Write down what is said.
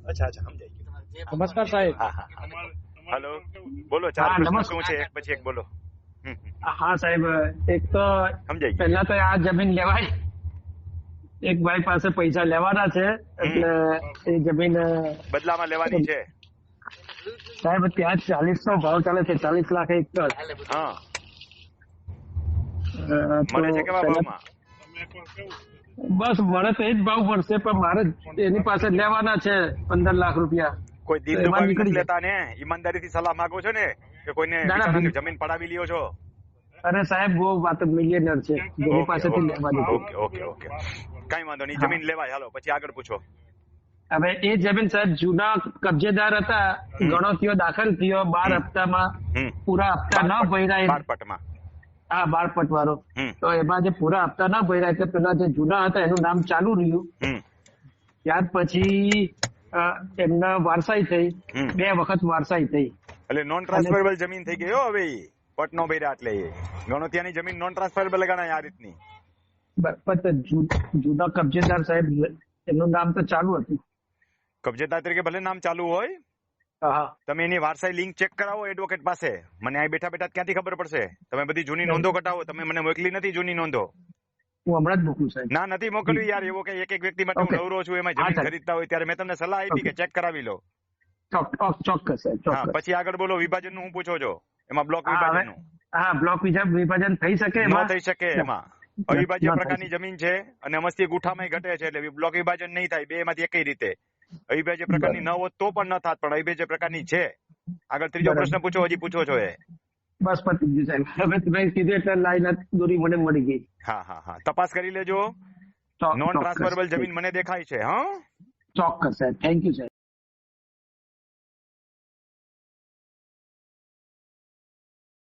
અચ્છા સમજાઈ ગયું. નમસ્કાર સાહેબ. હા હલો બોલો, ચાર હા, પ્રશ્ન નમસ્કાર. શું છે એક પછી એક બોલો. હા સાહેબ, એક તો સમજાઈ ગયું. પહેલા તો આ જમીન લેવાય, એક ભાઈ પાસે પૈસા લેવાના છે એટલે એ જમીન બદલામાં લેવાની છે. સાહેબ ત્યાં 40 નો ભાવ ચાલે છે, 40 લાખ એકર. હા તો મળે છે કેવા પહેલા- ભાવમાં? બસ મળે તો એ જ ભાવ પડશે, પણ મારે એની પાસે લેવાના છે 15 લાખ રૂપિયા. કોઈ દિલ તો એમાં દુભાવી નીકળી નથી જાય. લેતા ને? ઈમાનદારીથી સલાહ માંગો છો ને કે કોઈને ના, ના, બિચારાની બિલ- જમીન પડાવી લ્યો છો? અરે સાહેબ બહુ વાત મિલિયનર છે, જેની ઓકે, પાસેથી લેવાની છે. ઓકે કઈ વાંધો નહીં, હા. જમીન લેવાય. હાલો પછી આગળ પૂછો. હવે એ જમીન સાહેબ જૂના કબજેદાર હતા, ગણોતીઓ દાખલ થયો 12 હપ્તામાં, હમ પૂરા હપ્તા ન ભર્યા. બારપટમાં. હા, 12 વાળો. હમ. તો એમાં જે પૂરા હપ્તા ન ભર્યા એટલે પેલા જે જૂના હતા એનું નામ ચાલુ રહ્યું. હમ ત્યાર પછી એમના વારસાઈ થઈ, હમ. 2 વખત વારસાઈ થઈ. એટલે નોન ટ્રાન્સફરેબલ જમીન થઈ ગઈ હો હવે ઈ. પટ નો ભર્યા એટલે એ ગણોતિયાની જમીન નોન ટ્રાન્સફરેબલ ગણાય આ રીતની. પણ જૂના કબજેદાર સાહેબ એનું નામ તો ચાલુ હતું. કબજેદાર તરીકે ભલે નામ ચાલુ હોય, હા, તમે એની વારસાઈ લિંક ચેક કરાવો એડવોકેટ પાસે. મને અહીં બેઠા બેઠા ક્યાંથી ખબર પડશે? તમે બધી જૂની નોંધો કઢાવો. તમે મને મોકલી નથી જૂની નોંધો? હું હમણાં જ મોકલું સાહેબ. ના, નથી મોકલવી યાર. એવો કે એક વ્યક્તિ માટે હું Okay. નવરો છું, એમાં હા, જમીન સાહેબ. ખરીદતા હોય ત્યારે મેં તમને સલાહ આપી કે Okay. ચેક કરાવી લો. ચોક્કસ સાહેબ, હા, ચોક્કસ. પછી આગળ બોલો. વિભાજન નું હું પૂછો છો? એમાં બ્લોક હા, વિભાજન હવે નું હા, બ્લોક વિભાજન થઈ શકે ન એમાં? થઈ શકે. એમાં ન અવિભાજ્ય થઈ પ્રકારની જમીન છે અને મસ્તી ગુઠામાં ઘટે છે એટલે બ્લોક વિભાજન નહીં થાય. બે માંથી એકઈ રીતે અવિભાજ્ય પ્રકારની ન હોત તો પણ ન થાત, પણ અવિભાજ્ય પ્રકારની છે. આગળ ત્રીજો બરાબર. પ્રશ્ન પૂછો. હજી પૂછો છો એ? બસ પતી ગયું સાહેબ. હવે તમે કીધું એટલે લાઈન દોરી મને મળી ગઈ. હા તપાસ કરી લેજો. નોન ચોક્કસ. ટ્રાન્સફરેબલ જમીન મને દેખાય છે. હા ચોક્કસ સાહેબ, થેન્ક યુ સાહેબ.